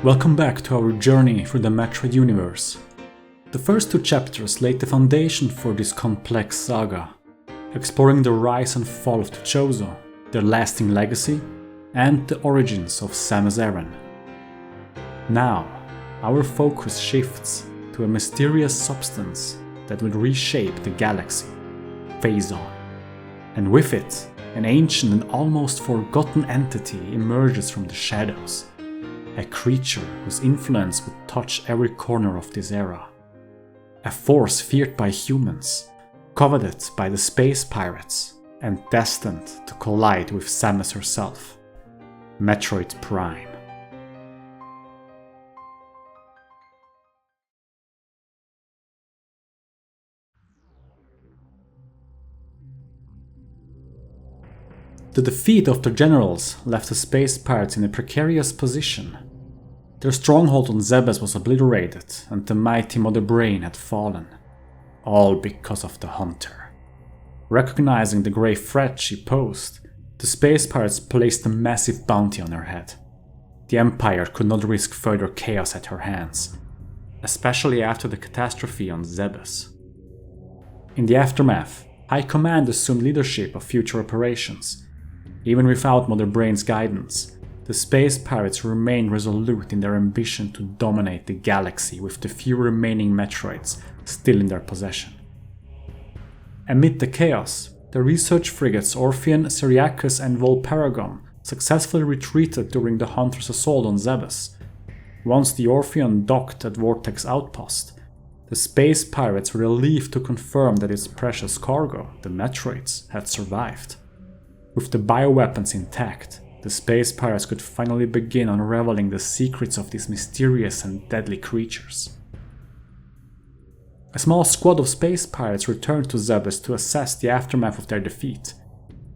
Welcome back to our journey through the Metroid universe. The first two chapters laid the foundation for this complex saga, exploring the rise and fall of the Chozo, their lasting legacy, and the origins of Samus Aran. Now, our focus shifts to a mysterious substance that will reshape the galaxy, Phazon. And with it, an ancient and almost forgotten entity emerges from the shadows. A creature whose influence would touch every corner of this era. A force feared by humans, coveted by the space pirates, and destined to collide with Samus herself. Metroid Prime. The defeat of their generals left the space pirates in a precarious position. Their stronghold on Zebes was obliterated and the mighty Mother Brain had fallen. All because of the Hunter. Recognizing the grave threat she posed, the space pirates placed a massive bounty on her head. The Empire could not risk further chaos at her hands, especially after the catastrophe on Zebes. In the aftermath, High Command assumed leadership of future operations. Even without Mother Brain's guidance, the space pirates remained resolute in their ambition to dominate the galaxy with the few remaining Metroids still in their possession. Amid the chaos, the research frigates Orpheon, Syriacus and Volparagon successfully retreated during the Hunter's assault on Zebes. Once the Orpheon docked at Vortex Outpost, the space pirates were relieved to confirm that its precious cargo, the Metroids, had survived. With the bioweapons intact, the space pirates could finally begin unraveling the secrets of these mysterious and deadly creatures. A small squad of space pirates returned to Zebes to assess the aftermath of their defeat.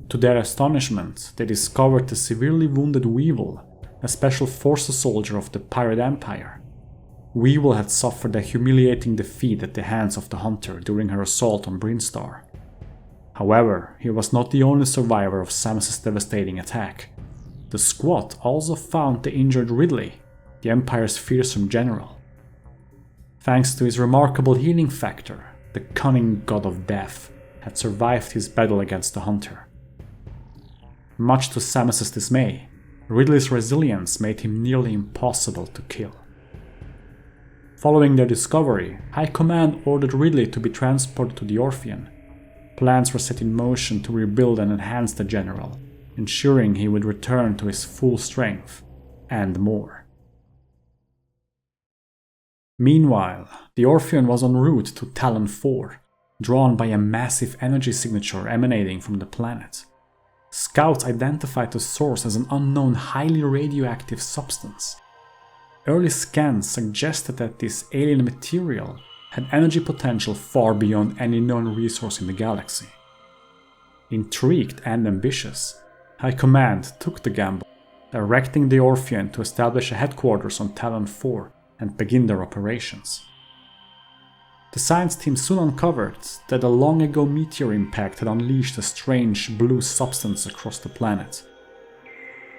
To their astonishment, they discovered the severely wounded Weevil, a special forces soldier of the Pirate Empire. Weevil had suffered a humiliating defeat at the hands of the Hunter during her assault on Brinstar. However, he was not the only survivor of Samus' devastating attack. The squad also found the injured Ridley, the Empire's fearsome general. Thanks to his remarkable healing factor, the cunning god of death had survived his battle against the Hunter. Much to Samus' dismay, Ridley's resilience made him nearly impossible to kill. Following their discovery, High Command ordered Ridley to be transported to the Orpheon. Plans were set in motion to rebuild and enhance the general, ensuring he would return to his full strength, and more. Meanwhile, the Orpheon was en route to Tallon IV, drawn by a massive energy signature emanating from the planet. Scouts identified the source as an unknown highly radioactive substance. Early scans suggested that this alien material had energy potential far beyond any known resource in the galaxy. Intrigued and ambitious, High Command took the gamble, directing the Orpheon to establish a headquarters on Tallon IV and begin their operations. The science team soon uncovered that a long ago meteor impact had unleashed a strange blue substance across the planet.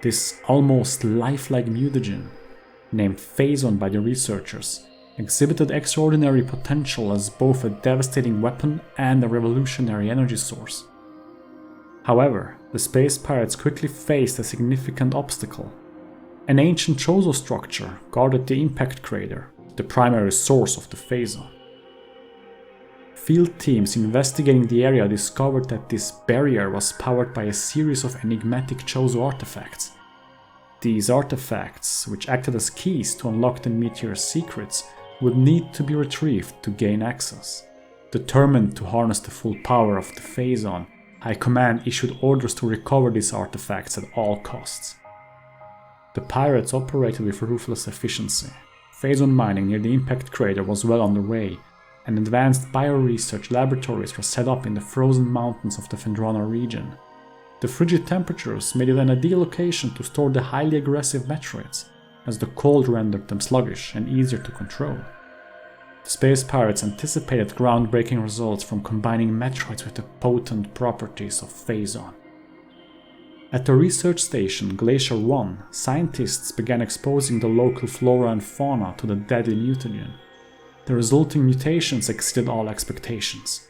This almost lifelike mutagen, named Phazon by the researchers, exhibited extraordinary potential as both a devastating weapon and a revolutionary energy source. However, the space pirates quickly faced a significant obstacle. An ancient Chozo structure guarded the impact crater, the primary source of the Phazon. Field teams investigating the area discovered that this barrier was powered by a series of enigmatic Chozo artifacts. These artifacts, which acted as keys to unlock the meteor's secrets, would need to be retrieved to gain access. Determined to harness the full power of the Phazon, High Command issued orders to recover these artifacts at all costs. The pirates operated with ruthless efficiency. Phazon mining near the impact crater was well underway, and advanced bioresearch laboratories were set up in the frozen mountains of the Phendrana region. The frigid temperatures made it an ideal location to store the highly aggressive Metroids, as the cold rendered them sluggish and easier to control. The space pirates anticipated groundbreaking results from combining Metroids with the potent properties of Phazon. At the research station Glacier 1, scientists began exposing the local flora and fauna to the deadly mutagen. The resulting mutations exceeded all expectations.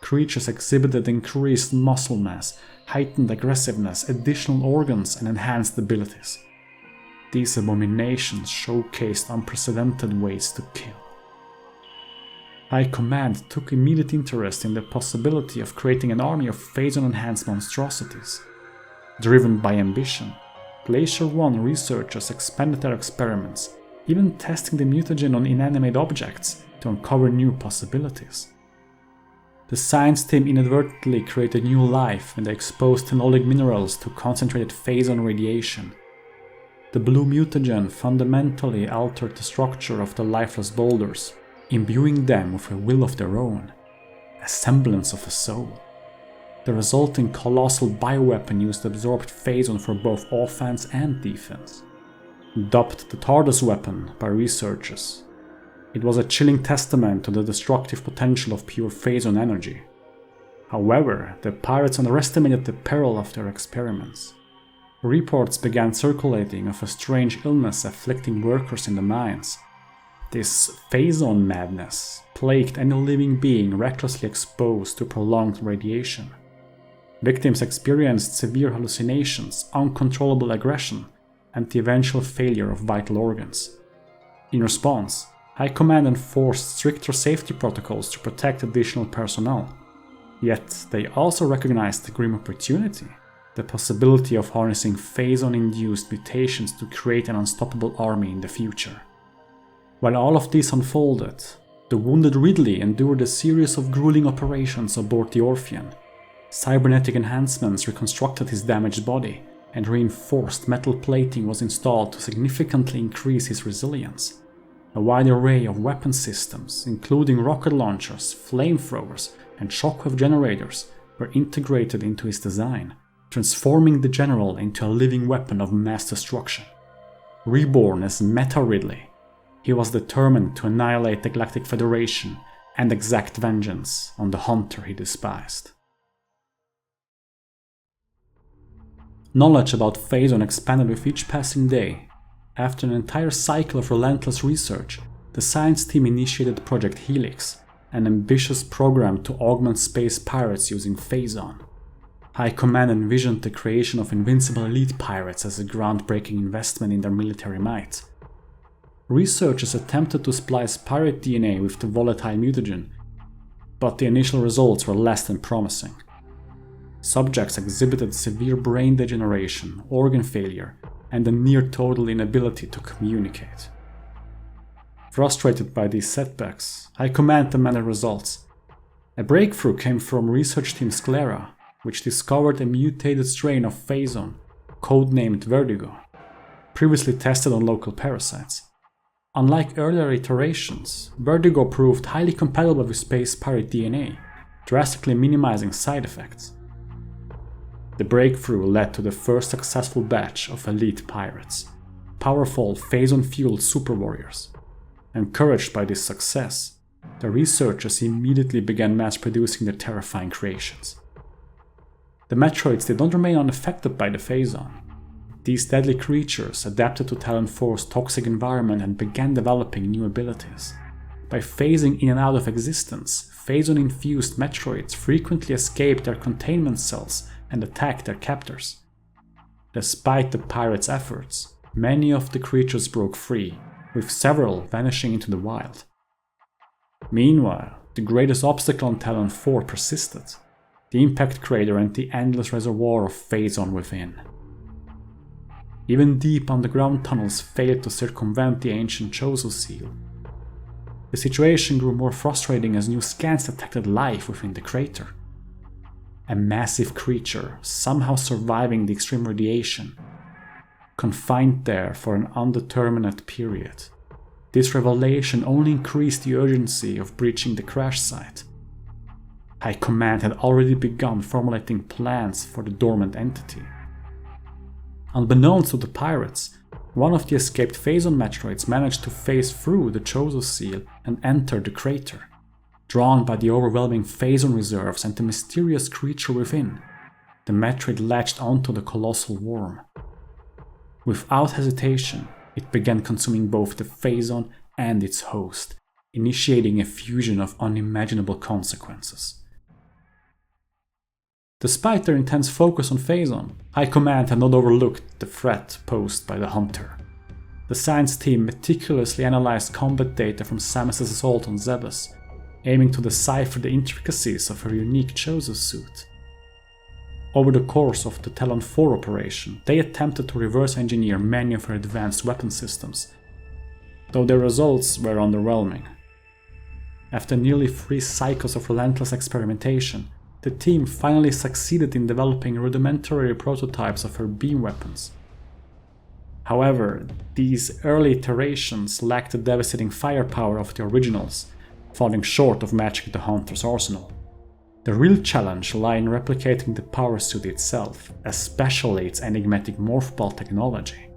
Creatures exhibited increased muscle mass, heightened aggressiveness, additional organs, and enhanced abilities. These abominations showcased unprecedented ways to kill. High Command took immediate interest in the possibility of creating an army of Phazon-enhanced monstrosities. Driven by ambition, Glacier 1 researchers expanded their experiments, even testing the mutagen on inanimate objects to uncover new possibilities. The science team inadvertently created new life when they exposed phenolic minerals to concentrated Phazon radiation. The blue mutagen fundamentally altered the structure of the lifeless boulders, imbuing them with a will of their own, a semblance of a soul. The resulting colossal bioweapon used absorbed Phazon for both offense and defense. Dubbed the TARDIS weapon by researchers, it was a chilling testament to the destructive potential of pure Phazon energy. However, the pirates underestimated the peril of their experiments. Reports began circulating of a strange illness afflicting workers in the mines. This Phazon madness plagued any living being recklessly exposed to prolonged radiation. Victims experienced severe hallucinations, uncontrollable aggression, and the eventual failure of vital organs. In response, High Command enforced stricter safety protocols to protect additional personnel. Yet they also recognized the grim opportunity, the possibility of harnessing Phazon-induced mutations to create an unstoppable army in the future. While all of this unfolded, the wounded Ridley endured a series of grueling operations aboard the Orpheon. Cybernetic enhancements reconstructed his damaged body, and reinforced metal plating was installed to significantly increase his resilience. A wide array of weapon systems, including rocket launchers, flamethrowers, and shockwave generators, were integrated into his design, transforming the General into a living weapon of mass destruction. Reborn as Meta Ridley, he was determined to annihilate the Galactic Federation and exact vengeance on the hunter he despised. Knowledge about Phazon expanded with each passing day. After an entire cycle of relentless research, the science team initiated Project Helix, an ambitious program to augment space pirates using Phazon. High Command envisioned the creation of invincible elite pirates as a groundbreaking investment in their military might. Researchers attempted to splice pirate DNA with the volatile mutagen, but the initial results were less than promising. Subjects exhibited severe brain degeneration, organ failure, and a near-total inability to communicate. Frustrated by these setbacks, High Command demanded results. A breakthrough came from research team Sclera, which discovered a mutated strain of Phazon, codenamed Vertigo, previously tested on local parasites. Unlike earlier iterations, Vertigo proved highly compatible with space pirate DNA, drastically minimizing side effects. The breakthrough led to the first successful batch of elite pirates, powerful Phazon-fueled super warriors. Encouraged by this success, the researchers immediately began mass-producing their terrifying creations. The Metroids did not remain unaffected by the Phazon. These deadly creatures adapted to Tallon IV's toxic environment and began developing new abilities. By phasing in and out of existence, Phazon-infused Metroids frequently escaped their containment cells and attacked their captors. Despite the pirates' efforts, many of the creatures broke free, with several vanishing into the wild. Meanwhile, the greatest obstacle on Tallon IV persisted: the impact crater and the endless reservoir of Phazon within. Even deep underground tunnels failed to circumvent the ancient Chozo seal. The situation grew more frustrating as new scans detected life within the crater. A massive creature, somehow surviving the extreme radiation, confined there for an undetermined period. This revelation only increased the urgency of breaching the crash site. High Command had already begun formulating plans for the dormant entity. Unbeknownst to the pirates, one of the escaped Phazon Metroids managed to phase through the Chozo seal and enter the crater. Drawn by the overwhelming Phazon reserves and the mysterious creature within, the Metroid latched onto the colossal worm. Without hesitation, it began consuming both the Phazon and its host, initiating a fusion of unimaginable consequences. Despite their intense focus on Phazon, High Command had not overlooked the threat posed by the Hunter. The science team meticulously analyzed combat data from Samus' assault on Zebes, aiming to decipher the intricacies of her unique Chozo suit. Over the course of the Tallon IV operation, they attempted to reverse engineer many of her advanced weapon systems, though their results were underwhelming. After nearly 3 cycles of relentless experimentation, the team finally succeeded in developing rudimentary prototypes of her beam weapons. However, these early iterations lacked the devastating firepower of the originals, falling short of matching the Hunter's arsenal. The real challenge lay in replicating the power suit itself, especially its enigmatic morph ball technology.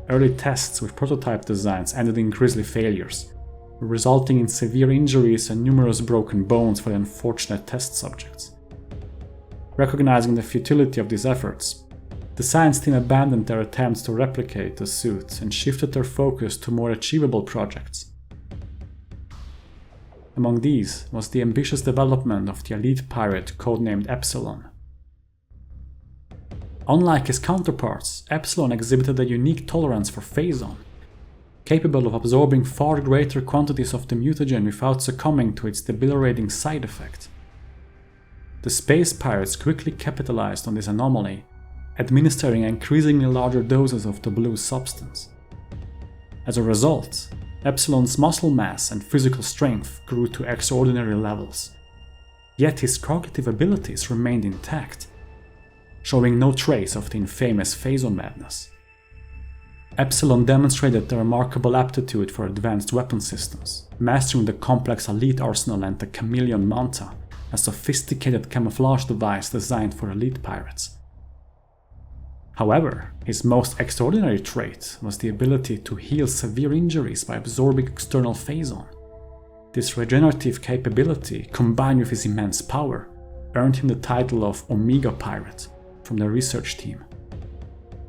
Early tests with prototype designs ended in grisly failures, resulting in severe injuries and numerous broken bones for the unfortunate test subjects. Recognizing the futility of these efforts, the science team abandoned their attempts to replicate the suit and shifted their focus to more achievable projects. Among these was the ambitious development of the elite pirate codenamed Epsilon. Unlike his counterparts, Epsilon exhibited a unique tolerance for Phazon, capable of absorbing far greater quantities of the mutagen without succumbing to its debilitating side effect. The space pirates quickly capitalized on this anomaly, administering increasingly larger doses of the blue substance. As a result, Epsilon's muscle mass and physical strength grew to extraordinary levels, yet his cognitive abilities remained intact, showing no trace of the infamous Phazon madness. Epsilon demonstrated the remarkable aptitude for advanced weapon systems, mastering the complex elite arsenal and the Chameleon Manta, a sophisticated camouflage device designed for elite pirates. However, his most extraordinary trait was the ability to heal severe injuries by absorbing external Phazon. This regenerative capability, combined with his immense power, earned him the title of Omega Pirate from the research team.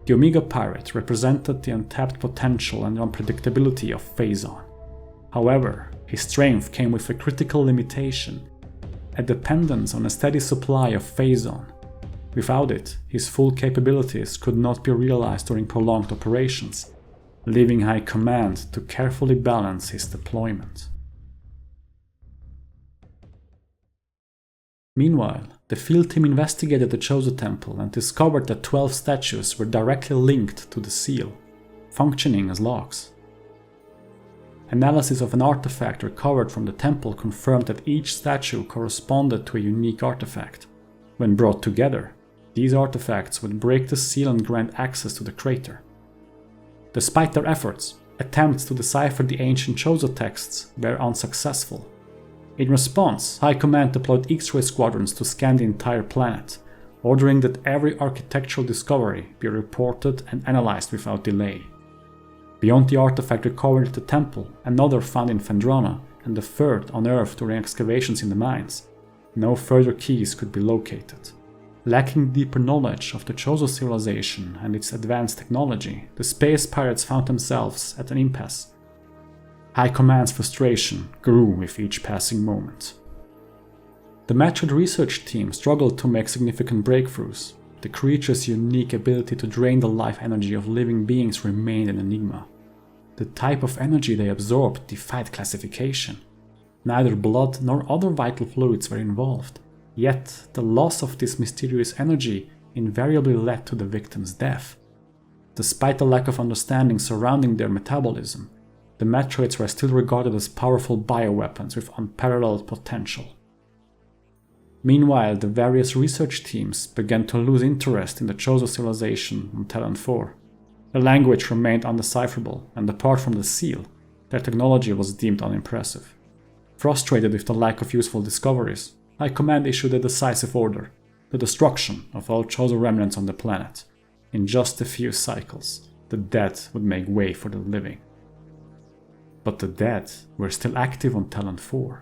The Omega Pirate represented the untapped potential and unpredictability of Phazon. However, his strength came with a critical limitation, a dependence on a steady supply of Phazon. Without it, his full capabilities could not be realized during prolonged operations, leaving High Command to carefully balance his deployment. Meanwhile, the field team investigated the Chozo temple and discovered that 12 statues were directly linked to the seal, functioning as locks. Analysis of an artifact recovered from the temple confirmed that each statue corresponded to a unique artifact. When brought together, these artifacts would break the seal and grant access to the crater. Despite their efforts, attempts to decipher the ancient Chozo texts were unsuccessful. In response, High Command deployed X-ray squadrons to scan the entire planet, ordering that every architectural discovery be reported and analyzed without delay. Beyond the artifact recovered at the temple, another found in Phendrana, and the third unearthed during excavations in the mines, no further keys could be located. Lacking deeper knowledge of the Chozo civilization and its advanced technology, the space pirates found themselves at an impasse. High Command's frustration grew with each passing moment. The Metroid research team struggled to make significant breakthroughs. The creature's unique ability to drain the life energy of living beings remained an enigma. The type of energy they absorbed defied classification. Neither blood nor other vital fluids were involved. Yet, the loss of this mysterious energy invariably led to the victim's death. Despite the lack of understanding surrounding their metabolism, the Metroids were still regarded as powerful bioweapons with unparalleled potential. Meanwhile, the various research teams began to lose interest in the Chozo civilization on Tallon IV. Their language remained undecipherable, and apart from the seal, their technology was deemed unimpressive. Frustrated with the lack of useful discoveries, High Command issued a decisive order: the destruction of all Chozo remnants on the planet. In just a few cycles, the dead would make way for the living. But the dead were still active on Tallon IV.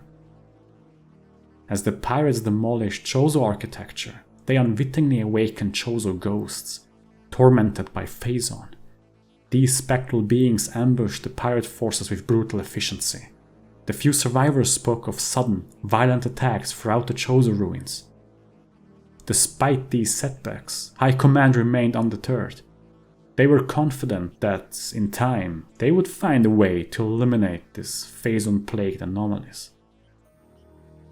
As the pirates demolished Chozo architecture, they unwittingly awakened Chozo ghosts, tormented by Phazon. These spectral beings ambushed the pirate forces with brutal efficiency. The few survivors spoke of sudden, violent attacks throughout the Chozo ruins. Despite these setbacks, High Command remained undeterred. They were confident that, in time, they would find a way to eliminate these Phazon-plagued anomalies.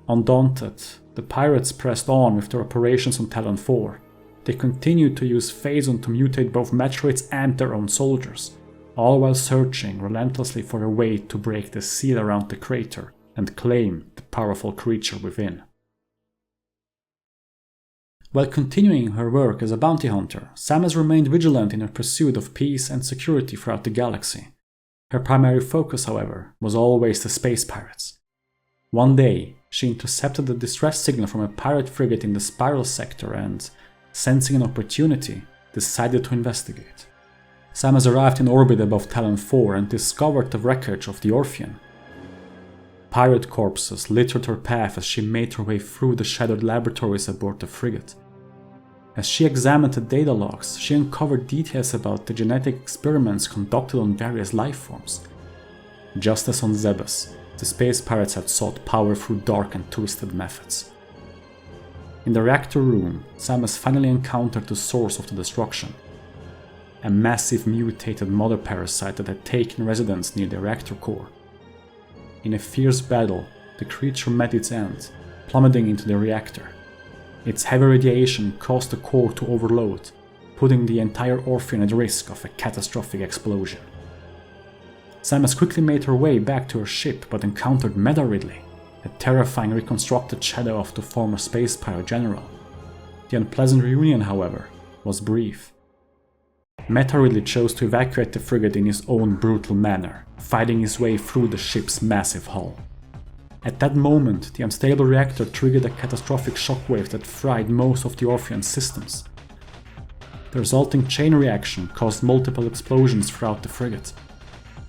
Undaunted, the pirates pressed on with their operations on Tallon IV. They continued to use Phazon to mutate both Metroids and their own soldiers, all while searching relentlessly for a way to break the seal around the crater and claim the powerful creature within. While continuing her work as a bounty hunter, Samus remained vigilant in her pursuit of peace and security throughout the galaxy. Her primary focus, however, was always the space pirates. One day, she intercepted a distress signal from a pirate frigate in the Spiral sector and, sensing an opportunity, decided to investigate. Samus arrived in orbit above Tallon IV and discovered the wreckage of the Orpheon. Pirate corpses littered her path as she made her way through the shadowed laboratories aboard the frigate. As she examined the data logs, she uncovered details about the genetic experiments conducted on various life forms. Just as on Zebes, the space pirates had sought power through dark and twisted methods. In the reactor room, Samus finally encountered the source of the destruction. A massive mutated mother parasite that had taken residence near the reactor core. In a fierce battle, the creature met its end, plummeting into the reactor. Its heavy radiation caused the core to overload, putting the entire Orpheon at risk of a catastrophic explosion. Samus quickly made her way back to her ship but encountered Meta Ridley, a terrifying reconstructed shadow of the former space pirate general. The unpleasant reunion, however, was brief. Meta Ridley chose to evacuate the frigate in his own brutal manner, fighting his way through the ship's massive hull. At that moment, the unstable reactor triggered a catastrophic shockwave that fried most of the Orpheon's systems. The resulting chain reaction caused multiple explosions throughout the frigate,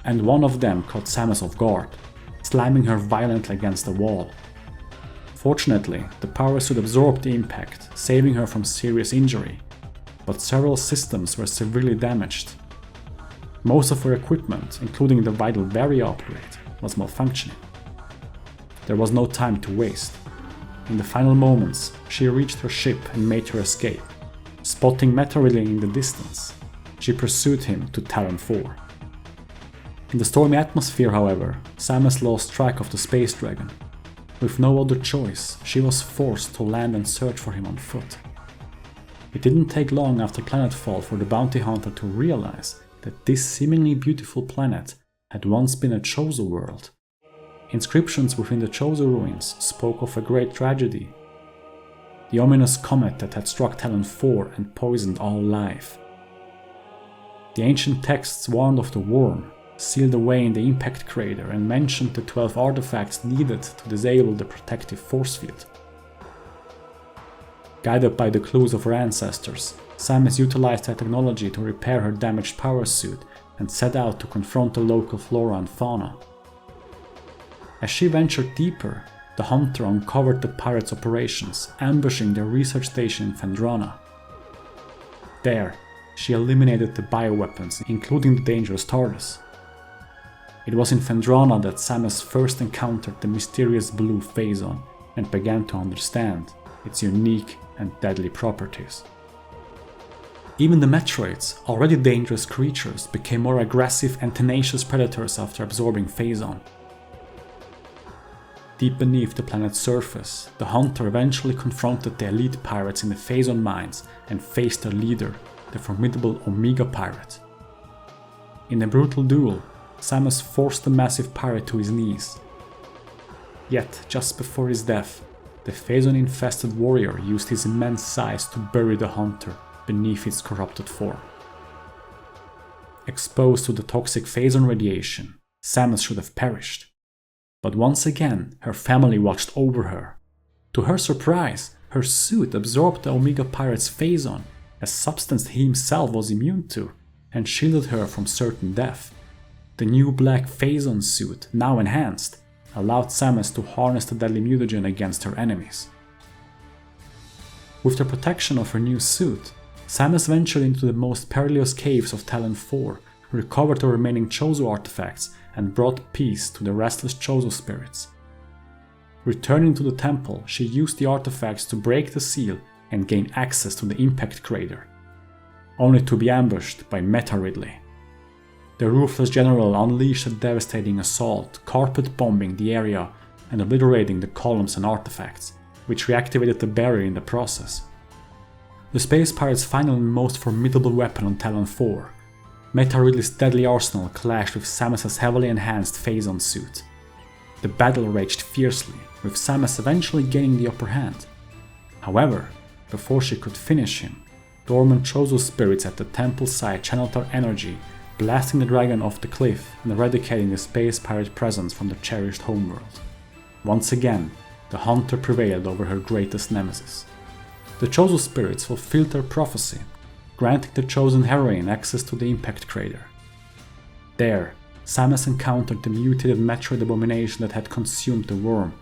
and one of them caught Samus off guard, slamming her violently against the wall. Fortunately, the power suit absorbed the impact, saving her from serious injury, but several systems were severely damaged. Most of her equipment, including the vital Varia upgrade, was malfunctioning. There was no time to waste. In the final moments, she reached her ship and made her escape. Spotting Meta Ridley in the distance, she pursued him to Tallon IV. In the stormy atmosphere, however, Samus lost track of the space dragon. With no other choice, she was forced to land and search for him on foot. It didn't take long after planetfall for the bounty hunter to realize that this seemingly beautiful planet had once been a Chozo world. Inscriptions within the Chozo ruins spoke of a great tragedy. The ominous comet that had struck Tallon IV and poisoned all life. The ancient texts warned of the worm, sealed away in the impact crater, and mentioned the 12 artifacts needed to disable the protective force field. Guided by the clues of her ancestors, Samus utilized her technology to repair her damaged power suit and set out to confront the local flora and fauna. As she ventured deeper, the hunter uncovered the pirates' operations, ambushing their research station in Phendrana. There, she eliminated the bioweapons, including the dangerous TARDIS. It was in Phendrana that Samus first encountered the mysterious blue Phazon and began to understand its unique and deadly properties. Even the Metroids, already dangerous creatures, became more aggressive and tenacious predators after absorbing Phazon. Deep beneath the planet's surface, the hunter eventually confronted the elite pirates in the Phazon mines and faced their leader, the formidable Omega pirate. In a brutal duel, Samus forced the massive pirate to his knees. Yet, just before his death, the Phazon-infested warrior used his immense size to bury the hunter beneath its corrupted form. Exposed to the toxic Phazon radiation, Samus should have perished. But once again, her family watched over her. To her surprise, her suit absorbed the Omega pirate's Phazon, a substance he himself was immune to, and shielded her from certain death. The new black Phazon suit, now enhanced, allowed Samus to harness the deadly mutagen against her enemies. With the protection of her new suit, Samus ventured into the most perilous caves of Tallon IV, recovered the remaining Chozo artifacts, and brought peace to the restless Chozo spirits. Returning to the temple, she used the artifacts to break the seal and gain access to the impact crater, only to be ambushed by Meta Ridley. The ruthless general unleashed a devastating assault, carpet-bombing the area and obliterating the columns and artifacts, which reactivated the barrier in the process. The Space Pirates' final and most formidable weapon on Tallon IV, Meta Ridley's deadly arsenal, clashed with Samus's heavily enhanced Phazon suit. The battle raged fiercely, with Samus eventually gaining the upper hand. However, before she could finish him, dormant Chozo spirits at the temple site channeled their energy, blasting the dragon off the cliff and eradicating the space pirate presence from the cherished homeworld. Once again, the Hunter prevailed over her greatest nemesis. The Chozo spirits fulfilled their prophecy, granting the chosen heroine access to the impact crater. There, Samus encountered the mutated Metroid abomination that had consumed the worm,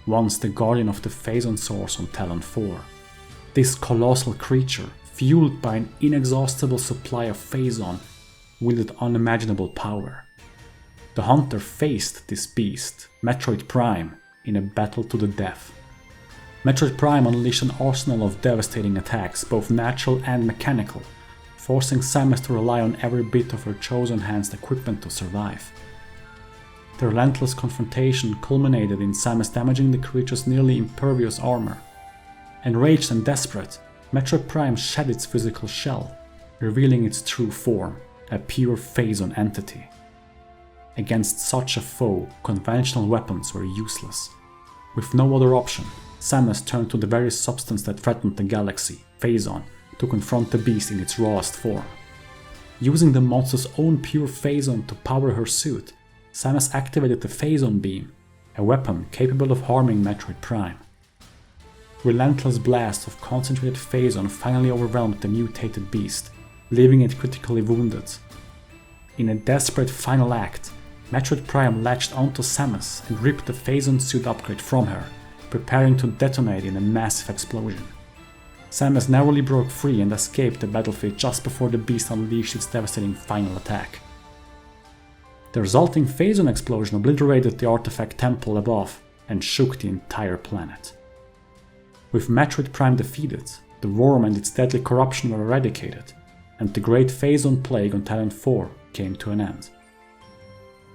once the guardian of the Phazon source on Tallon IV. This colossal creature, fueled by an inexhaustible supply of Phazon, wielded unimaginable power. The Hunter faced this beast, Metroid Prime, in a battle to the death. Metroid Prime unleashed an arsenal of devastating attacks, both natural and mechanical, forcing Samus to rely on every bit of her Chozo-enhanced equipment to survive. The relentless confrontation culminated in Samus damaging the creature's nearly impervious armor. Enraged and desperate, Metroid Prime shed its physical shell, revealing its true form, a pure Phazon entity. Against such a foe, conventional weapons were useless. With no other option, Samus turned to the very substance that threatened the galaxy, Phazon, to confront the beast in its rawest form. Using the monster's own pure Phazon to power her suit, Samus activated the Phazon Beam, a weapon capable of harming Metroid Prime. Relentless blasts of concentrated Phazon finally overwhelmed the mutated beast, leaving it critically wounded. In a desperate final act, Metroid Prime latched onto Samus and ripped the Phazon suit upgrade from her, preparing to detonate in a massive explosion. Samus narrowly broke free and escaped the battlefield just before the beast unleashed its devastating final attack. The resulting Phazon explosion obliterated the artifact temple above and shook the entire planet. With Metroid Prime defeated, the worm and its deadly corruption were eradicated, and the great Phazon plague on Tallon IV came to an end.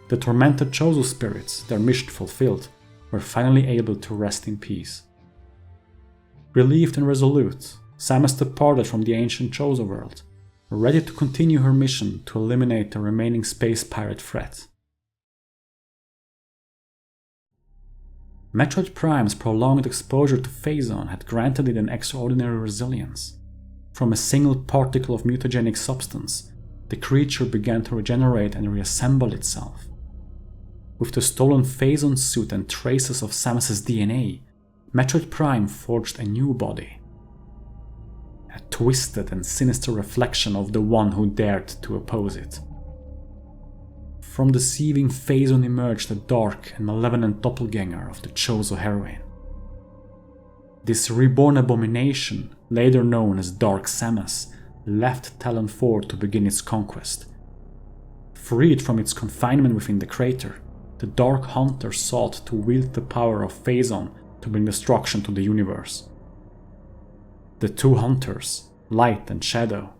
The tormented Chozo spirits, their mission fulfilled, were finally able to rest in peace. Relieved and resolute, Samus departed from the ancient Chozo world, ready to continue her mission to eliminate the remaining space pirate threat. Metroid Prime's prolonged exposure to Phazon had granted it an extraordinary resilience. From a single particle of mutagenic substance, the creature began to regenerate and reassemble itself. With the stolen Phazon suit and traces of Samus's DNA, Metroid Prime forged a new body. A twisted and sinister reflection of the one who dared to oppose it. From the seething Phazon emerged a dark and malevolent doppelganger of the Chozo heroine. This reborn abomination, later known as Dark Samus, left Tallon IV to begin its conquest. Freed from its confinement within the crater, the Dark Hunter sought to wield the power of Phazon to bring destruction to the universe. The two hunters, Light and Shadow,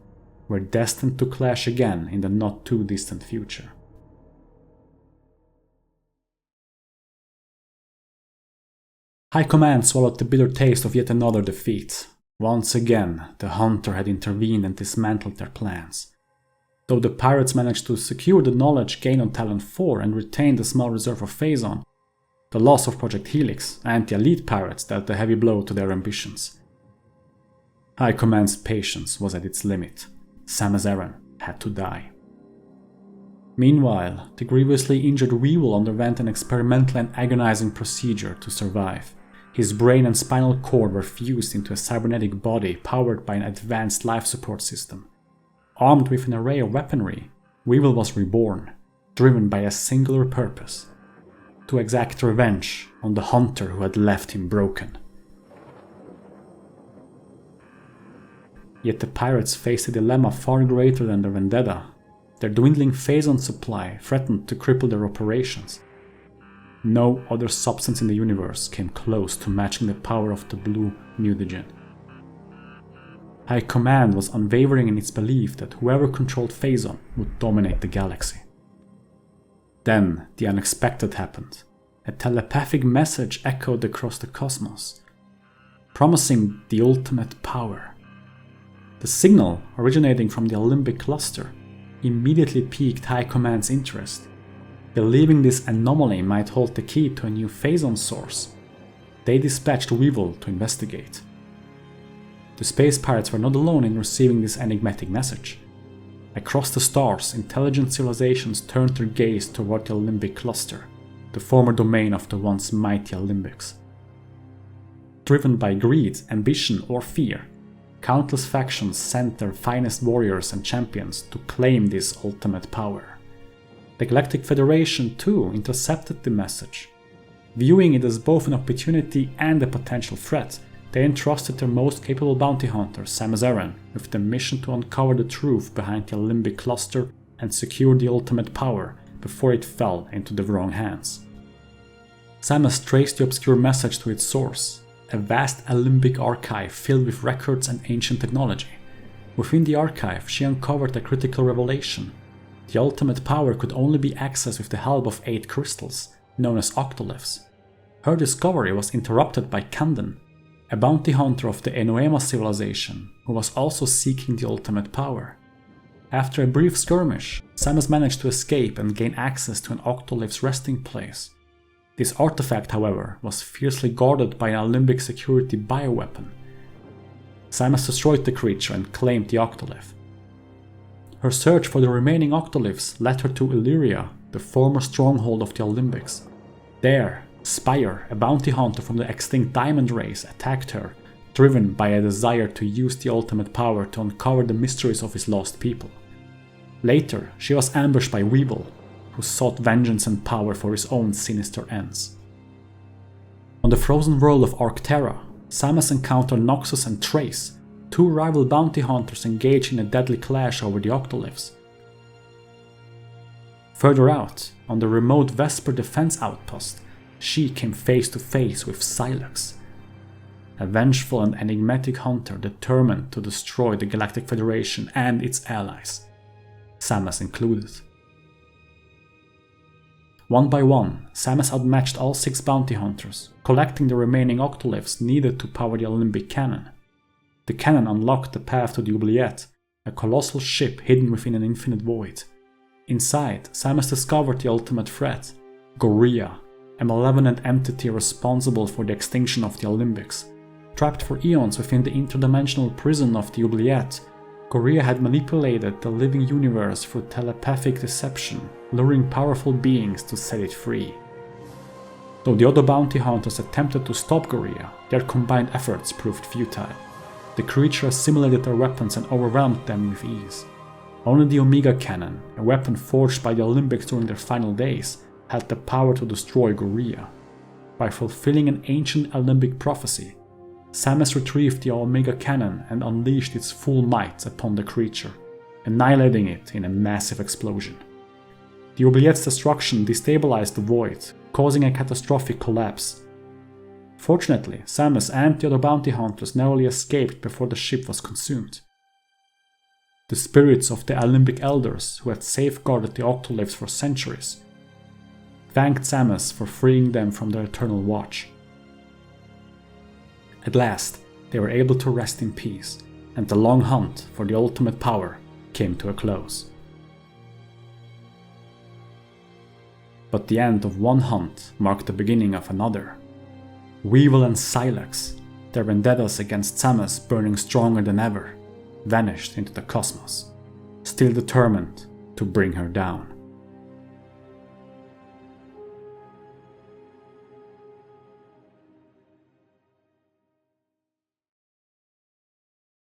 were destined to clash again in the not too distant future. High Command swallowed the bitter taste of yet another defeat. Once again, the Hunter had intervened and dismantled their plans. Though the pirates managed to secure the knowledge gained on Tallon IV and retained a small reserve of Phazon, the loss of Project Helix and the elite pirates dealt a heavy blow to their ambitions. High Command's patience was at its limit. Samus Aran had to die. Meanwhile, the grievously injured Weevil underwent an experimental and agonizing procedure to survive. His brain and spinal cord were fused into a cybernetic body powered by an advanced life support system. Armed with an array of weaponry, Weevil was reborn, driven by a singular purpose: to exact revenge on the Hunter who had left him broken. Yet the pirates faced a dilemma far greater than their vendetta. Their dwindling Phazon supply threatened to cripple their operations. No other substance in the universe came close to matching the power of the blue mutagen. High Command was unwavering in its belief that whoever controlled Phazon would dominate the galaxy. Then the unexpected happened. A telepathic message echoed across the cosmos, promising the ultimate power. The signal, originating from the Alembic cluster, immediately piqued High Command's interest. Believing this anomaly might hold the key to a new Phazon source, they dispatched Weevil to investigate. The space pirates were not alone in receiving this enigmatic message. Across the stars, intelligent civilizations turned their gaze toward the Alembic cluster, the former domain of the once mighty Alembics. Driven by greed, ambition, or fear, countless factions sent their finest warriors and champions to claim this ultimate power. The Galactic Federation too intercepted the message. Viewing it as both an opportunity and a potential threat, they entrusted their most capable bounty hunter, Samus Aran, with the mission to uncover the truth behind the Alembic cluster and secure the ultimate power before it fell into the wrong hands. Samus traced the obscure message to its source, a vast Alembic archive filled with records and ancient technology. Within the archive, she uncovered a critical revelation. The ultimate power could only be accessed with the help of 8 crystals, known as octolyphs. Her discovery was interrupted by Kanden, a bounty hunter of the Enoema civilization, who was also seeking the ultimate power. After a brief skirmish, Samus managed to escape and gain access to an octolyph's resting place. This artifact, however, was fiercely guarded by an Alembic security bioweapon. Samus destroyed the creature and claimed the octolyph. Her search for the remaining octolyphs led her to Illyria, the former stronghold of the Alembics. There, Spire, a bounty hunter from the extinct Diamond race, attacked her, driven by a desire to use the ultimate power to uncover the mysteries of his lost people. Later, she was ambushed by Weevil, who sought vengeance and power for his own sinister ends. On the frozen world of Arcterra, Samus encountered Noxus and Trace, 2 rival bounty hunters engaged in a deadly clash over the octolyphs. Further out, on the remote Vesper defense outpost, she came face to face with Sylux, a vengeful and enigmatic hunter determined to destroy the Galactic Federation and its allies, Samus included. One by one, Samus outmatched all 6 bounty hunters, collecting the remaining octolyphs needed to power the Alembic cannon. The cannon unlocked the path to the Oubliette, a colossal ship hidden within an infinite void. Inside, Samus discovered the ultimate threat, Gorea, a malevolent entity responsible for the extinction of the Alembics. Trapped for eons within the interdimensional prison of the Oubliette, Gorea had manipulated the living universe through telepathic deception, luring powerful beings to set it free. Though the other bounty hunters attempted to stop Gorea, their combined efforts proved futile. The creature assimilated their weapons and overwhelmed them with ease. Only the Omega Cannon, a weapon forged by the Alembics during their final days, had the power to destroy Gorea. By fulfilling an ancient Alembic prophecy, Samus retrieved the Omega Cannon and unleashed its full might upon the creature, annihilating it in a massive explosion. The Oubliette's destruction destabilized the Void, causing a catastrophic collapse. Fortunately, Samus and the other bounty hunters narrowly escaped before the ship was consumed. The spirits of the Alembic elders, who had safeguarded the octolyphs for centuries, thanked Samus for freeing them from their eternal watch. At last, they were able to rest in peace, and the long hunt for the ultimate power came to a close. But the end of one hunt marked the beginning of another. Weevil and Sylux, their vendettas against Samus burning stronger than ever, vanished into the cosmos, still determined to bring her down.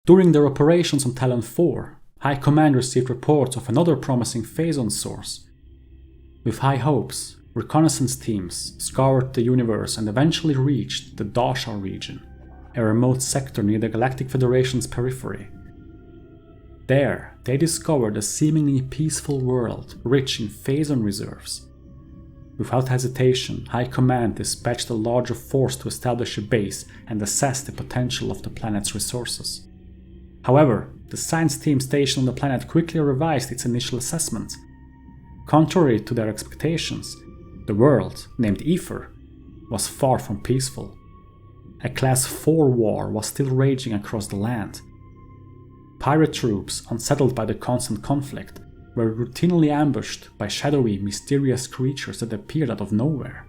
During their operations on Tallon IV, High Command received reports of another promising Phazon source. With high hopes, reconnaissance teams scoured the universe and eventually reached the Dashar region, a remote sector near the Galactic Federation's periphery. There, they discovered a seemingly peaceful world rich in Phazon reserves. Without hesitation, High Command dispatched a larger force to establish a base and assess the potential of the planet's resources. However, the science team stationed on the planet quickly revised its initial assessment. Contrary to their expectations, the world, named Aether, was far from peaceful. A Class 4 war was still raging across the land. Pirate troops, unsettled by the constant conflict, were routinely ambushed by shadowy, mysterious creatures that appeared out of nowhere.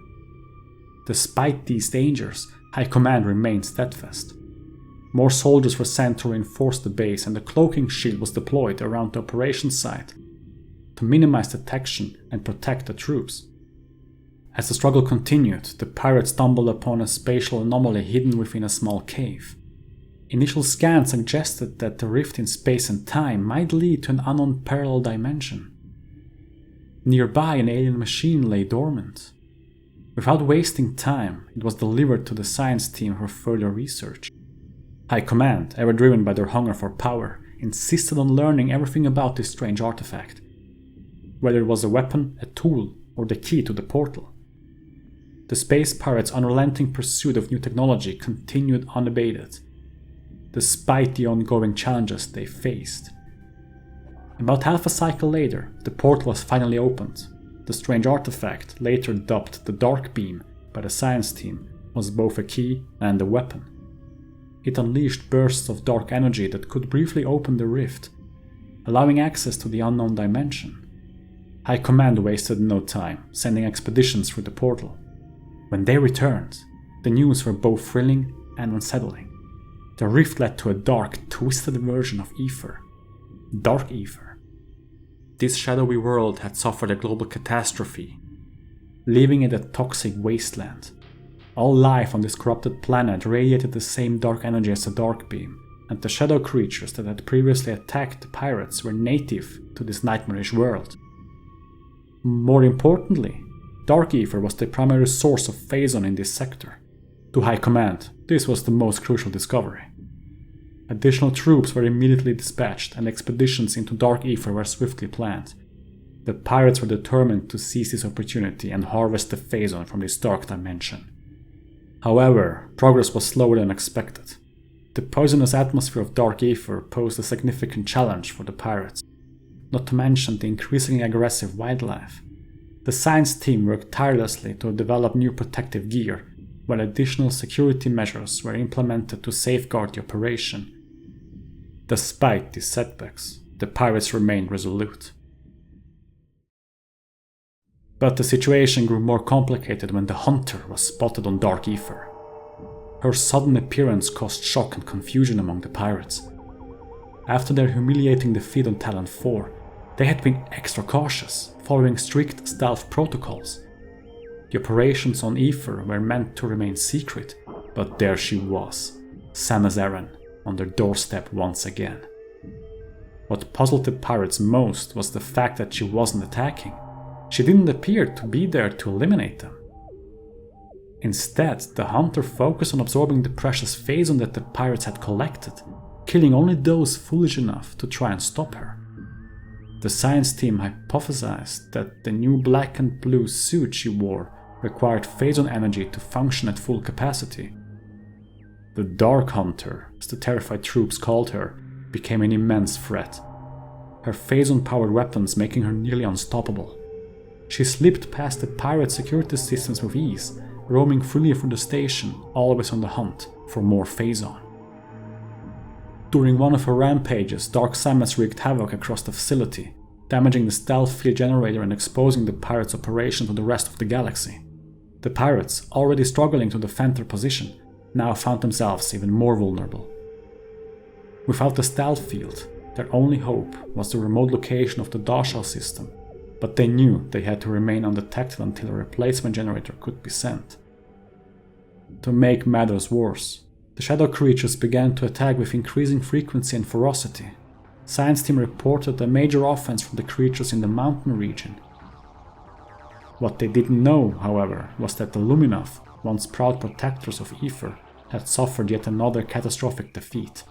Despite these dangers, High Command remained steadfast. More soldiers were sent to reinforce the base, and a cloaking shield was deployed around the operations site to minimize detection and protect the troops. As the struggle continued, the pirates stumbled upon a spatial anomaly hidden within a small cave. Initial scans suggested that the rift in space and time might lead to an unknown parallel dimension. Nearby, an alien machine lay dormant. Without wasting time, it was delivered to the science team for further research. High Command, ever driven by their hunger for power, insisted on learning everything about this strange artifact, whether it was a weapon, a tool, or the key to the portal. The space pirates' unrelenting pursuit of new technology continued unabated, despite the ongoing challenges they faced. About half a cycle later, the portal was finally opened. The strange artifact, later dubbed the Dark Beam by the science team, was both a key and a weapon. It unleashed bursts of dark energy that could briefly open the rift, allowing access to the unknown dimension. High Command wasted no time, sending expeditions through the portal. When they returned, the news were both thrilling and unsettling. The rift led to a dark, twisted version of Aether, Dark Aether. This shadowy world had suffered a global catastrophe, leaving it a toxic wasteland. All life on this corrupted planet radiated the same dark energy as the Dark Beam, and the shadow creatures that had previously attacked the pirates were native to this nightmarish world. More importantly, Dark Aether was the primary source of Phazon in this sector. To High Command, this was the most crucial discovery. Additional troops were immediately dispatched, and expeditions into Dark Aether were swiftly planned. The pirates were determined to seize this opportunity and harvest the Phazon from this dark dimension. However, progress was slower than expected. The poisonous atmosphere of Dark Aether posed a significant challenge for the pirates, not to mention the increasingly aggressive wildlife. The science team worked tirelessly to develop new protective gear, while additional security measures were implemented to safeguard the operation. Despite these setbacks, the pirates remained resolute. But the situation grew more complicated when the Hunter was spotted on Dark Aether. Her sudden appearance caused shock and confusion among the pirates. After their humiliating defeat on Tallon IV, they had been extra cautious, following strict stealth protocols. The operations on Aether were meant to remain secret, but there she was, Samus Aran, on their doorstep once again. What puzzled the pirates most was the fact that she wasn't attacking. She didn't appear to be there to eliminate them. Instead, the Hunter focused on absorbing the precious Phazon that the pirates had collected, killing only those foolish enough to try and stop her. The science team hypothesized that the new black and blue suit she wore required Phazon energy to function at full capacity. The Dark Hunter, as the terrified troops called her, became an immense threat, her Phazon-powered weapons making her nearly unstoppable. She slipped past the pirate security systems with ease, roaming freely through the station, always on the hunt for more Phazon. During one of her rampages, Dark Samus wreaked havoc across the facility, damaging the stealth field generator and exposing the pirates' operation to the rest of the galaxy. The pirates, already struggling to defend their position, now found themselves even more vulnerable. Without the stealth field, their only hope was the remote location of the Dashal system, but they knew they had to remain undetected until a replacement generator could be sent. To make matters worse, the shadow creatures began to attack with increasing frequency and ferocity. Science team reported a major offense from the creatures in the mountain region. What they didn't know, however, was that the Luminoth, once proud protectors of Aether, had suffered yet another catastrophic defeat.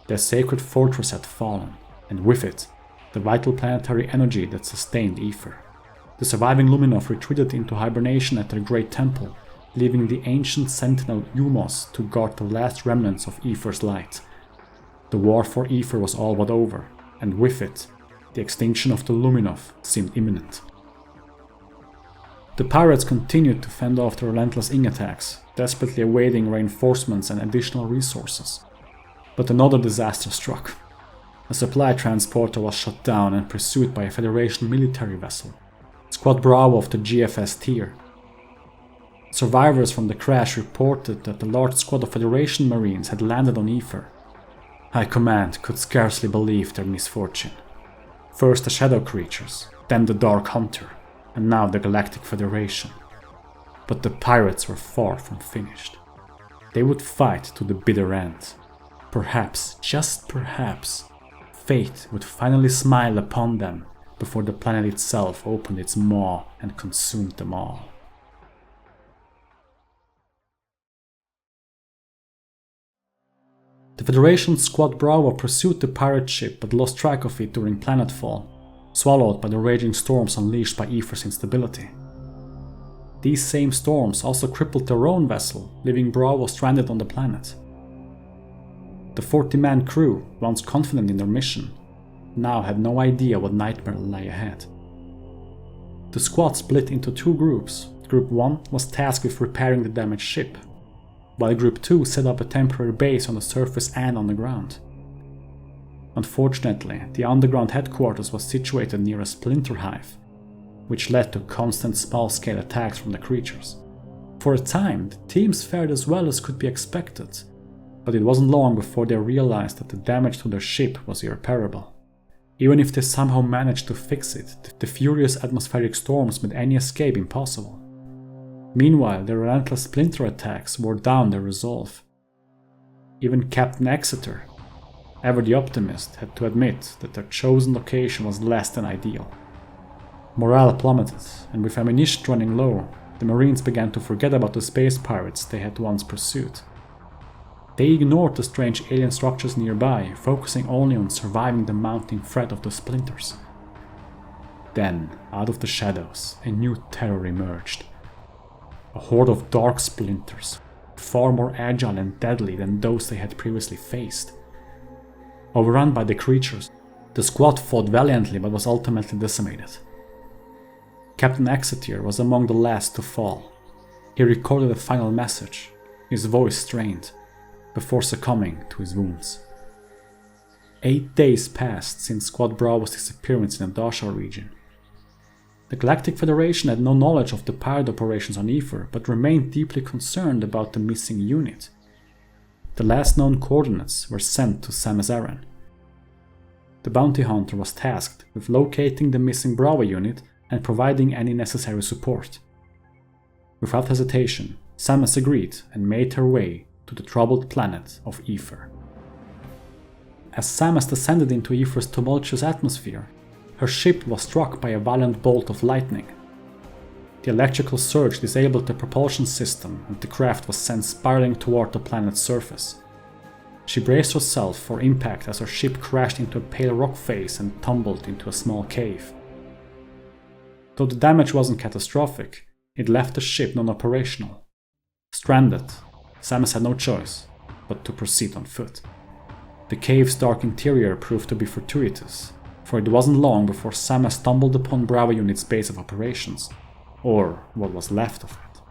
Their sacred fortress had fallen, and with it, the vital planetary energy that sustained Aether. The surviving Luminoth retreated into hibernation at their great temple, leaving the ancient sentinel U-Mos to guard the last remnants of Aether's light. The war for Aether was all but over, and with it, the extinction of the Luminoth seemed imminent. The pirates continued to fend off the relentless Ing attacks, desperately awaiting reinforcements and additional resources. But another disaster struck. A supply transporter was shot down and pursued by a Federation military vessel, Squad Bravo of the GFS tier. Survivors from the crash reported that the large squad of Federation Marines had landed on Aether. High Command could scarcely believe their misfortune. First the Shadow creatures, then the Dark Hunter, and now the Galactic Federation. But the pirates were far from finished. They would fight to the bitter end. Perhaps, just perhaps, fate would finally smile upon them before the planet itself opened its maw and consumed them all. The Federation Squad Bravo pursued the pirate ship but lost track of it during planetfall, swallowed by the raging storms unleashed by Aether's instability. These same storms also crippled their own vessel, leaving Bravo stranded on the planet. The 40-man crew, once confident in their mission, now had no idea what nightmare lay ahead. The squad split into two groups. Group 1 was tasked with repairing the damaged ship, while Group 2 set up a temporary base on the surface and on the ground. Unfortunately, the underground headquarters was situated near a splinter hive, which led to constant small-scale attacks from the creatures. For a time, the teams fared as well as could be expected, but it wasn't long before they realized that the damage to their ship was irreparable. Even if they somehow managed to fix it, the furious atmospheric storms made any escape impossible. Meanwhile, their relentless splinter attacks wore down their resolve. Even Captain Exeter, ever the optimist, had to admit that their chosen location was less than ideal. Morale plummeted, and with ammunition running low, the Marines began to forget about the space pirates they had once pursued. They ignored the strange alien structures nearby, focusing only on surviving the mounting threat of the splinters. Then, out of the shadows, a new terror emerged. A horde of dark splinters, far more agile and deadly than those they had previously faced. Overrun by the creatures, the squad fought valiantly but was ultimately decimated. Captain Exeter was among the last to fall. He recorded a final message, his voice strained, before succumbing to his wounds. 8 days passed since Squad Bravo's disappearance in the Dasha region. The Galactic Federation had no knowledge of the pirate operations on Aether, but remained deeply concerned about the missing unit. The last known coordinates were sent to Samus Aran. The Bounty Hunter was tasked with locating the missing Bravo unit and providing any necessary support. Without hesitation, Samus agreed and made her way to the troubled planet of Aether. As Samus descended into Aether's tumultuous atmosphere, her ship was struck by a violent bolt of lightning. The electrical surge disabled the propulsion system and the craft was sent spiraling toward the planet's surface. She braced herself for impact as her ship crashed into a pale rock face and tumbled into a small cave. Though the damage wasn't catastrophic, it left the ship non-operational. Stranded, Samus had no choice but to proceed on foot. The cave's dark interior proved to be fortuitous, for it wasn't long before Samus stumbled upon Bravo Unit's base of operations, or what was left of it.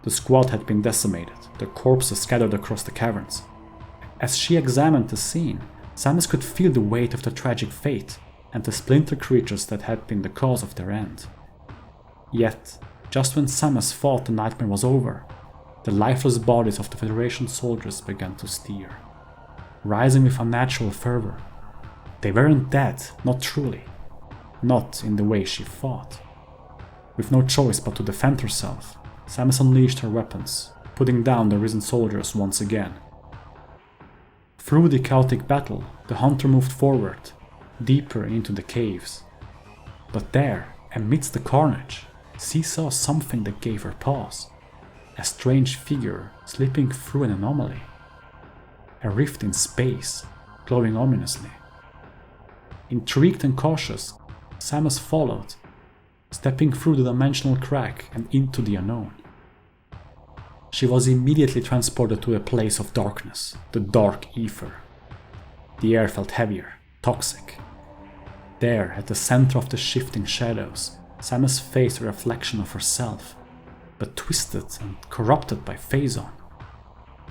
The squad had been decimated, their corpses scattered across the caverns. As she examined the scene, Samus could feel the weight of their tragic fate and the splinter creatures that had been the cause of their end. Yet, just when Samus thought the nightmare was over, the lifeless bodies of the Federation soldiers began to stir, rising with unnatural fervor. They weren't dead, not truly. Not in the way she thought. With no choice but to defend herself, Samus unleashed her weapons, putting down the risen soldiers once again. Through the chaotic battle, the hunter moved forward, deeper into the caves. But there, amidst the carnage, she saw something that gave her pause. A strange figure slipping through an anomaly. A rift in space, glowing ominously. Intrigued and cautious, Samus followed, stepping through the dimensional crack and into the unknown. She was immediately transported to a place of darkness, the Dark Aether. The air felt heavier, toxic. There, at the center of the shifting shadows, Samus faced a reflection of herself, but twisted and corrupted by Phazon.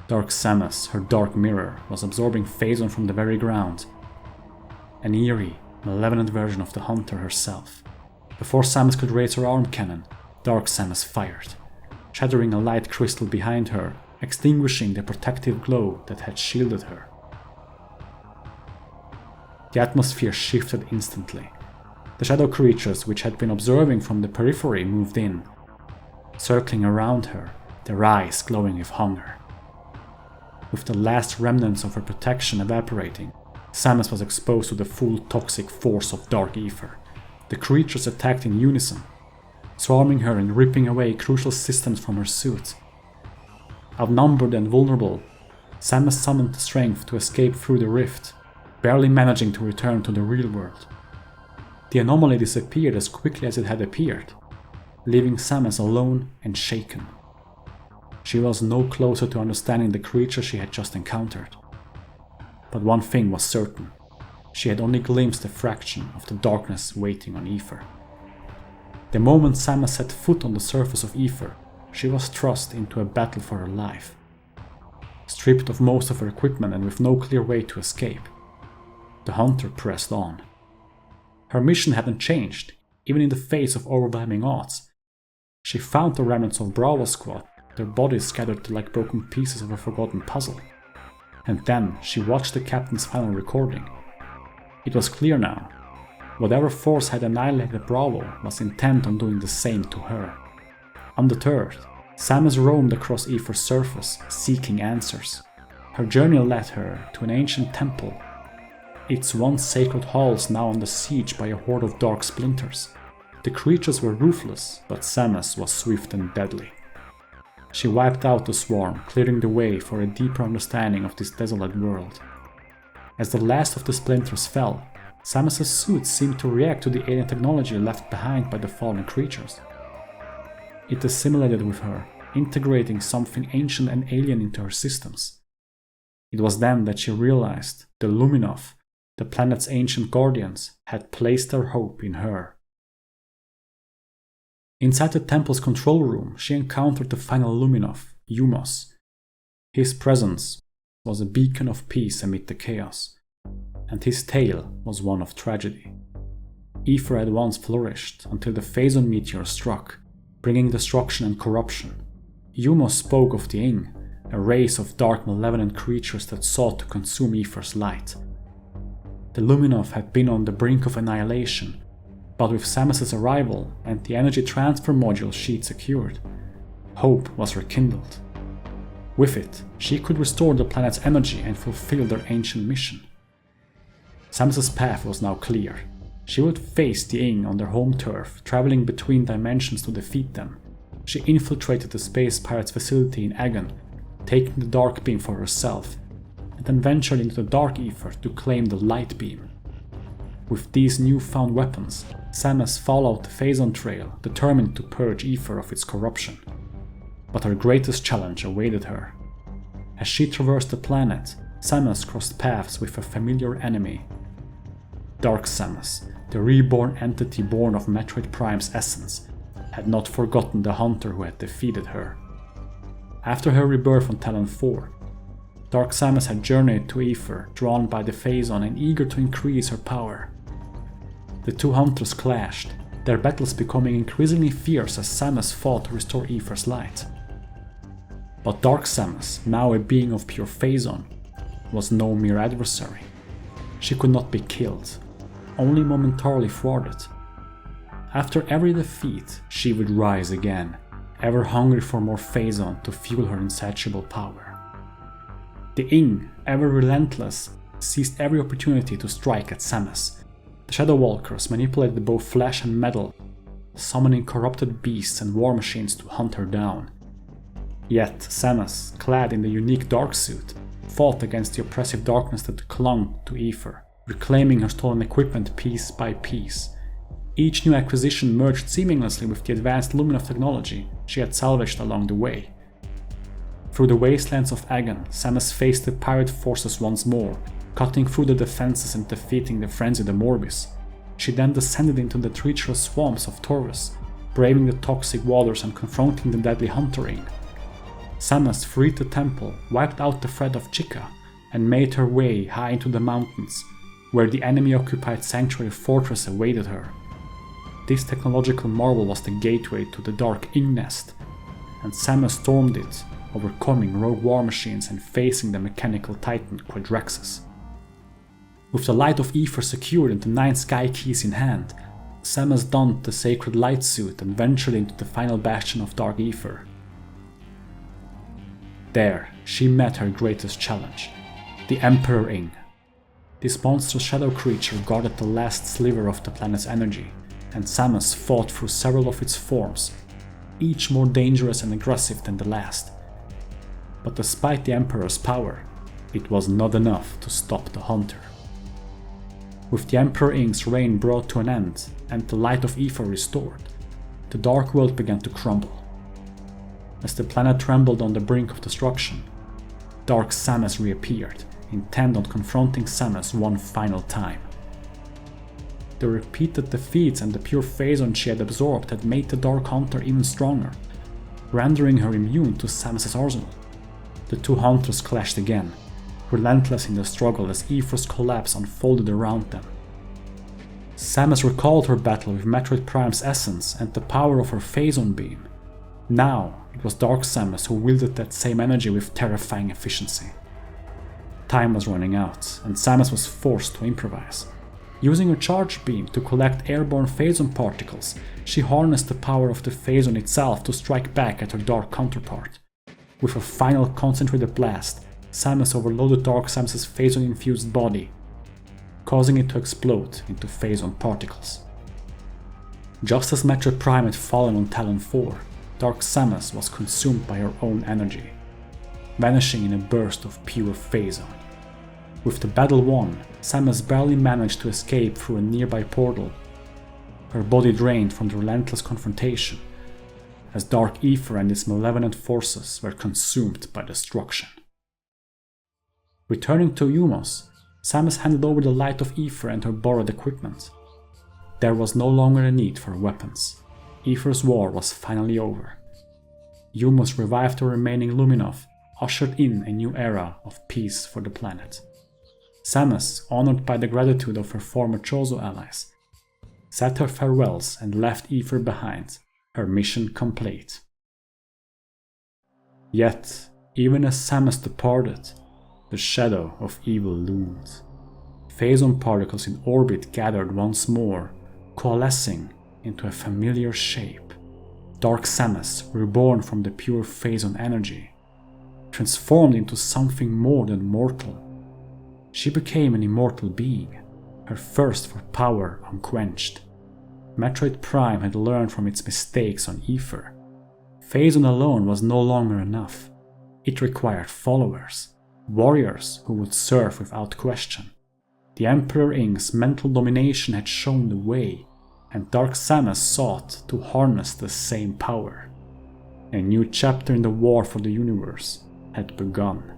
Dark Samus, her dark mirror, was absorbing Phazon from the very ground. An eerie, malevolent version of the Hunter herself. Before Samus could raise her arm cannon, Dark Samus fired, shattering a light crystal behind her, extinguishing the protective glow that had shielded her. The atmosphere shifted instantly. The shadow creatures which had been observing from the periphery moved in, circling around her, their eyes glowing with hunger. With the last remnants of her protection evaporating, Samus was exposed to the full toxic force of Dark Aether. The creatures attacked in unison, swarming her and ripping away crucial systems from her suit. Outnumbered and vulnerable, Samus summoned the strength to escape through the rift, barely managing to return to the real world. The anomaly disappeared as quickly as it had appeared, leaving Samus alone and shaken. She was no closer to understanding the creature she had just encountered. But one thing was certain: she had only glimpsed a fraction of the darkness waiting on Aether. The moment Samus set foot on the surface of Aether, she was thrust into a battle for her life. Stripped of most of her equipment and with no clear way to escape, the Hunter pressed on. Her mission hadn't changed, even in the face of overwhelming odds. She found the remnants of Bravo's squad, their bodies scattered like broken pieces of a forgotten puzzle. And then she watched the captain's final recording. It was clear now. Whatever force had annihilated Bravo was intent on doing the same to her. Undeterred, Samus roamed across Aether's surface, seeking answers. Her journey led her to an ancient temple, its once sacred halls now under siege by a horde of dark splinters. The creatures were ruthless, but Samus was swift and deadly. She wiped out the swarm, clearing the way for a deeper understanding of this desolate world. As the last of the splinters fell, Samus' suit seemed to react to the alien technology left behind by the fallen creatures. It assimilated with her, integrating something ancient and alien into her systems. It was then that she realized the Luminoth, the planet's ancient guardians, had placed their hope in her. Inside the temple's control room, she encountered the final Luminoth, U-Mos. His presence was a beacon of peace amid the chaos, and his tale was one of tragedy. Aether had once flourished until the Phazon meteor struck, bringing destruction and corruption. U-Mos spoke of the Ing, a race of dark malevolent creatures that sought to consume Aether's light. The Luminoth had been on the brink of annihilation, but with Samus' arrival and the energy transfer module she'd secured, hope was rekindled. With it, she could restore the planet's energy and fulfill their ancient mission. Samus' path was now clear. She would face the Ing on their home turf, traveling between dimensions to defeat them. She infiltrated the space pirates' facility in Agon, taking the Dark Beam for herself, and then ventured into the Dark Aether to claim the Light Beam. With these newfound weapons, Samus followed the Phazon trail, determined to purge Aether of its corruption. But her greatest challenge awaited her. As she traversed the planet, Samus crossed paths with a familiar enemy. Dark Samus, the reborn entity born of Metroid Prime's essence, had not forgotten the hunter who had defeated her. After her rebirth on Tallon IV, Dark Samus had journeyed to Aether, drawn by the Phazon and eager to increase her power. The two hunters clashed, their battles becoming increasingly fierce as Samus fought to restore Aether's light. But Dark Samus, now a being of pure Phazon, was no mere adversary. She could not be killed, only momentarily thwarted. After every defeat, she would rise again, ever hungry for more Phazon to fuel her insatiable power. The Ing, ever relentless, seized every opportunity to strike at Samus. The Shadow Walkers manipulated both flesh and metal, summoning corrupted beasts and war machines to hunt her down. Yet Samus, clad in the unique dark suit, fought against the oppressive darkness that clung to Aether, reclaiming her stolen equipment piece by piece. Each new acquisition merged seamlessly with the advanced Luminoth technology she had salvaged along the way. Through the wastelands of Agon, Samus faced the pirate forces once more, cutting through the defenses and defeating the frenzied Morbis. She then descended into the treacherous swamps of Torvus, braving the toxic waters and confronting the deadly Hunter. Samus freed the temple, wiped out the threat of Chica, and made her way high into the mountains, where the enemy-occupied Sanctuary Fortress awaited her. This technological marvel was the gateway to the Dark Ing Nest, and Samus stormed it, overcoming rogue war machines and facing the mechanical titan Quadraxis. With the Light of Aether secured and the 9 Sky Keys in hand, Samus donned the sacred light suit and ventured into the final bastion of Dark Aether. There, she met her greatest challenge, the Emperor Ing. This monstrous shadow creature guarded the last sliver of the planet's energy, and Samus fought through several of its forms, each more dangerous and aggressive than the last. But despite the Emperor's power, it was not enough to stop the Hunter. With the Emperor Ing's reign brought to an end and the Light of Aether restored, the Dark World began to crumble. As the planet trembled on the brink of destruction, Dark Samus reappeared, intent on confronting Samus one final time. The repeated defeats and the pure Phazon she had absorbed had made the Dark Hunter even stronger, rendering her immune to Samus's arsenal. The two hunters clashed again, relentless in the struggle as Aether's collapse unfolded around them. Samus recalled her battle with Metroid Prime's essence and the power of her Phazon beam. Now it was Dark Samus who wielded that same energy with terrifying efficiency. Time was running out, and Samus was forced to improvise. Using her charge beam to collect airborne Phazon particles, she harnessed the power of the Phazon itself to strike back at her dark counterpart. With a final concentrated blast, Samus overloaded Dark Samus's Phazon-infused body, causing it to explode into Phazon particles. Just as Metroid Prime had fallen on Tallon IV, Dark Samus was consumed by her own energy, vanishing in a burst of pure Phazon. With the battle won, Samus barely managed to escape through a nearby portal, her body drained from the relentless confrontation, as Dark Aether and its malevolent forces were consumed by destruction. Returning to U-Mos, Samus handed over the Light of Aether and her borrowed equipment. There was no longer a need for weapons. Aether's war was finally over. U-Mos revived the remaining Luminoth, ushered in a new era of peace for the planet. Samus, honored by the gratitude of her former Chozo allies, said her farewells and left Aether behind, her mission complete. Yet, even as Samus departed, the shadow of evil loomed. Phazon particles in orbit gathered once more, coalescing into a familiar shape. Dark Samus, reborn from the pure Phazon energy, transformed into something more than mortal. She became an immortal being, her thirst for power unquenched. Metroid Prime had learned from its mistakes on Aether. Phazon alone was no longer enough. It required followers, warriors who would serve without question. The Emperor Ing's mental domination had shown the way, and Dark Samus sought to harness the same power. A new chapter in the war for the universe had begun.